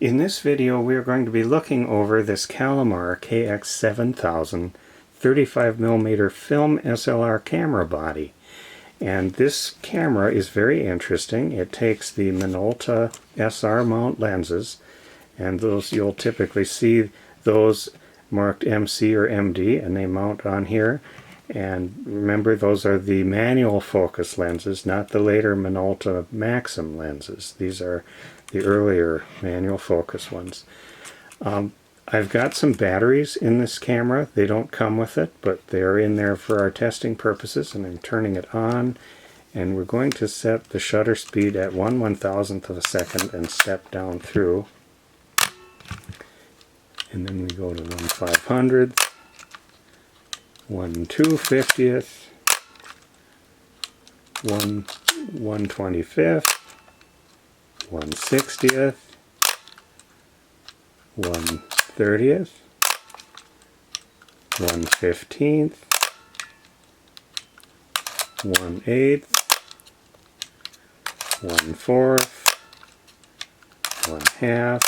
In this video we are going to be looking over this Kalimar KX7000 35mm film SLR camera body. And this camera is very interesting. It takes the Minolta SR mount lenses, and those you'll typically see those marked MC or MD, and they mount on here. And remember, those are the manual focus lenses, not the later Minolta Maxim lenses. These are the earlier manual focus ones. I've got some batteries in this camera. They don't come with it, but they're in there for our testing purposes, and I'm turning it on, and we're going to set the shutter speed at 1/1000th of a second and step down through. And then we go to 1/500th, 1/250th, 1/125th, 1/60th, 1/30th, 1/15th, 1/8th, 1/4th, 1/2,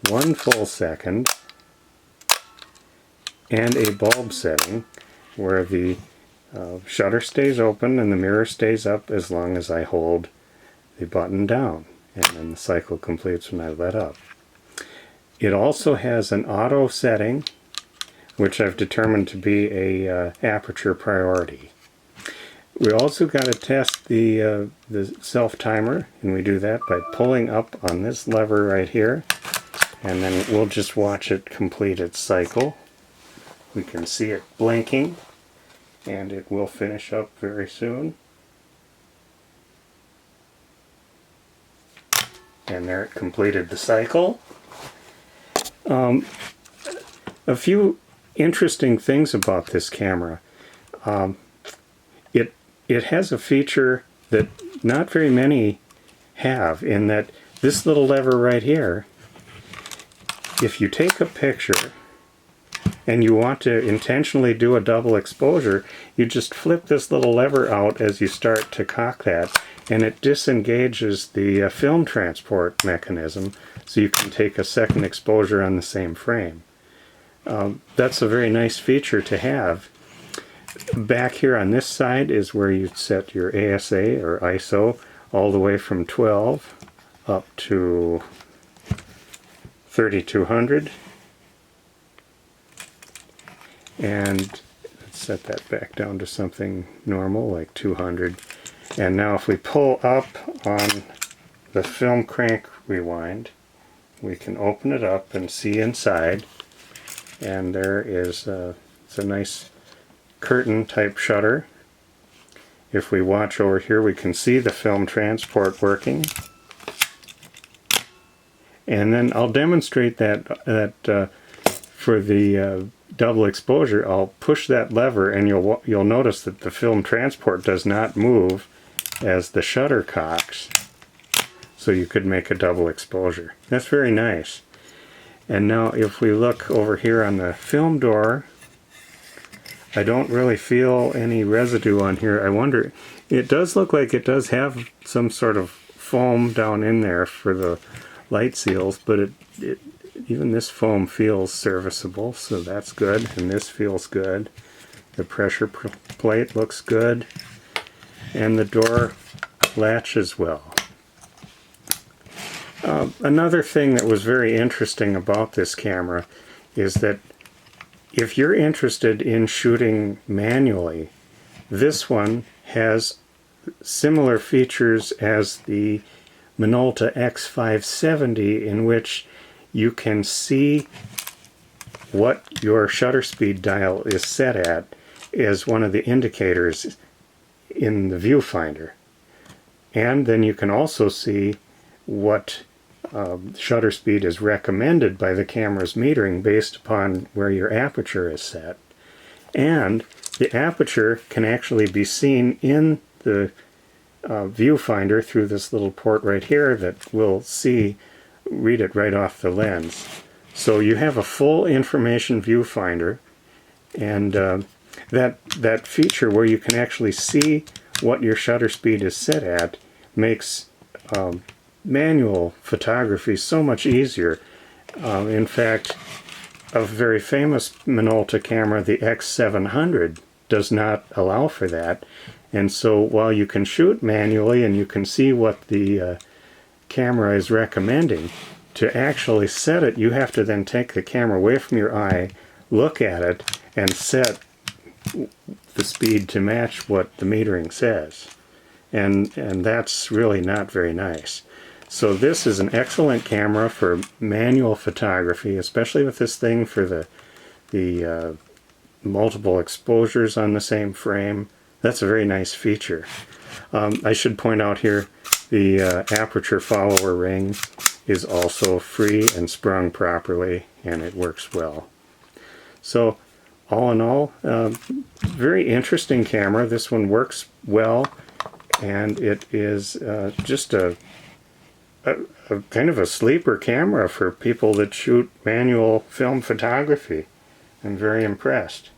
1 full second, and a bulb setting where the shutter stays open and the mirror stays up as long as I hold the button down, and then the cycle completes when I let up. It also has an auto setting, which I've determined to be a aperture priority. We also got to test the self-timer, and we do that by pulling up on this lever right here, and then we'll just watch it complete its cycle. We can see it blinking, and it will finish up very soon. And there it completed the cycle. A few interesting things about this camera. It has a feature that not very many have, in that this little lever right here, if you take a picture and you want to intentionally do a double exposure, you just flip this little lever out as you start to cock that, and it disengages the film transport mechanism, so you can take a second exposure on the same frame. That's a very nice feature to have. Back here on this side is where you set your ASA or ISO, all the way from 12 up to 3200. And let's set that back down to something normal, like 200. And now if we pull up on the film crank rewind, we can open it up and see inside. And there is it's a nice curtain type shutter. If we watch over here, we can see the film transport working. And then I'll demonstrate that for the double exposure. I'll push that lever, and you'll notice that the film transport does not move as the shutter cocks, so you could make a double exposure. That's very nice. And now if we look over here on the film door, I don't really feel any residue on here. I wonder, it does look like it does have some sort of foam down in there for the light seals, but even this foam feels serviceable, so that's good, and this feels good. The pressure plate looks good, and the door latches well. Another thing that was very interesting about this camera is that if you're interested in shooting manually, this one has similar features as the Minolta X570, in which you can see what your shutter speed dial is set at as one of the indicators in the viewfinder. And then you can also see what shutter speed is recommended by the camera's metering based upon where your aperture is set. And the aperture can actually be seen in the viewfinder through this little port right here that will read it right off the lens. So you have a full information viewfinder, and that feature where you can actually see what your shutter speed is set at makes manual photography so much easier. In fact, a very famous Minolta camera, the KX700, does not allow for that. And so while you can shoot manually and you can see what the camera is recommending, to actually set it, you have to then take the camera away from your eye, look at it, and set the speed to match what the metering says. And that's really not very nice. So this is an excellent camera for manual photography, especially with this thing for the multiple exposures on the same frame. That's a very nice feature. I should point out here the aperture follower ring is also free and sprung properly, and it works well. So all in all, very interesting camera. This one works well, and it is just a kind of a sleeper camera for people that shoot manual film photography. I'm very impressed.